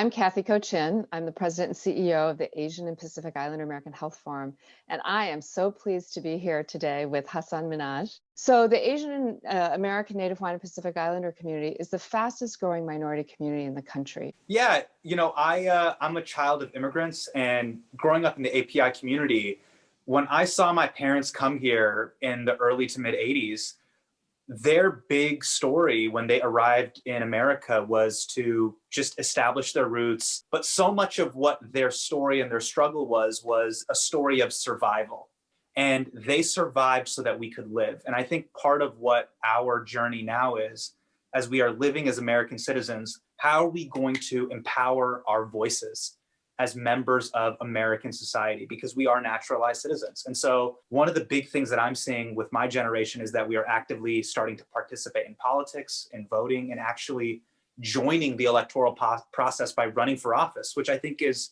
I'm Kathy Cochin. I'm the president and CEO of the Asian and Pacific Islander American Health Forum, and I am so pleased to be here today with Hasan Minhaj. So the Asian American Native Hawaiian and Pacific Islander community is the fastest growing minority community in the country. Yeah, I'm a child of immigrants, and growing up in the API community, when I saw my parents come here in the early to mid 80s, their big story when they arrived in America was to just establish their roots. But so much of what their story and their struggle was a story of survival. And they survived so that we could live. And I think part of what our journey now is, as we are living as American citizens, how are we going to empower our voices as members of American society, because we are naturalized citizens. And so one of the big things that I'm seeing with my generation is that we are actively starting to participate in politics and voting and actually joining the electoral process by running for office, which I think is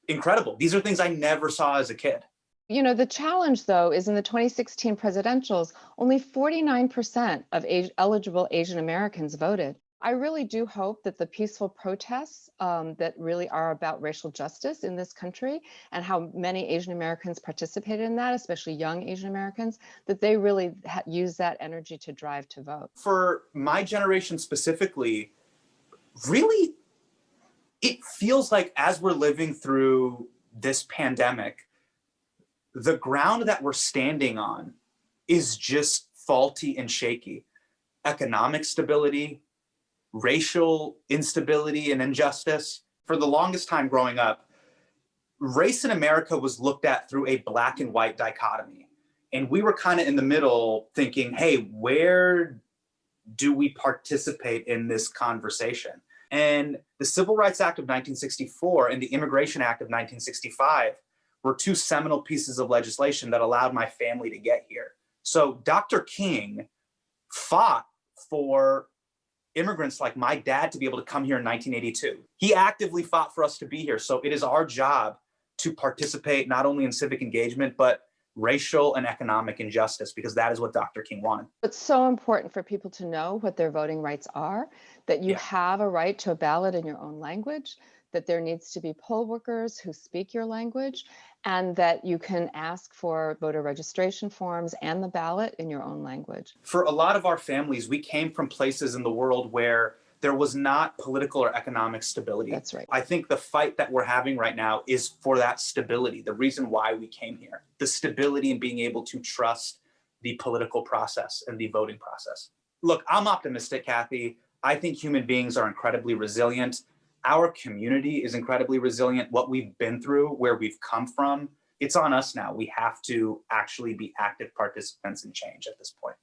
incredible. These are things I never saw as a kid. You know, the challenge, though, is in the 2016 presidentials, only 49% of eligible Asian Americans voted. I really do hope that the peaceful protests that really are about racial justice in this country and how many Asian Americans participated in that, especially young Asian Americans, that they really use that energy to drive to vote. For my generation specifically, really, it feels like as we're living through this pandemic, the ground that we're standing on is just faulty and shaky. Economic stability, racial instability and injustice. For the longest time growing up, race in America was looked at through a black and white dichotomy. And we were kind of in the middle thinking, hey, where do we participate in this conversation? And the Civil Rights Act of 1964 and the Immigration Act of 1965 were two seminal pieces of legislation that allowed my family to get here. So Dr. King fought for immigrants like my dad to be able to come here in 1982. He actively fought for us to be here. So it is our job to participate not only in civic engagement, but racial and economic injustice, because that is what Dr. King wanted. It's so important for people to know what their voting rights are, that you have a right to a ballot in your own language, that there needs to be poll workers who speak your language, and that you can ask for voter registration forms and the ballot in your own language. For a lot of our families, we came from places in the world where there was not political or economic stability. That's right. I think the fight that we're having right now is for that stability, the reason why we came here, the stability in being able to trust the political process and the voting process. Look, I'm optimistic, Kathy. I think human beings are incredibly resilient. Our community is incredibly resilient. What we've been through, where we've come from, it's on us now. We have to actually be active participants in change at this point.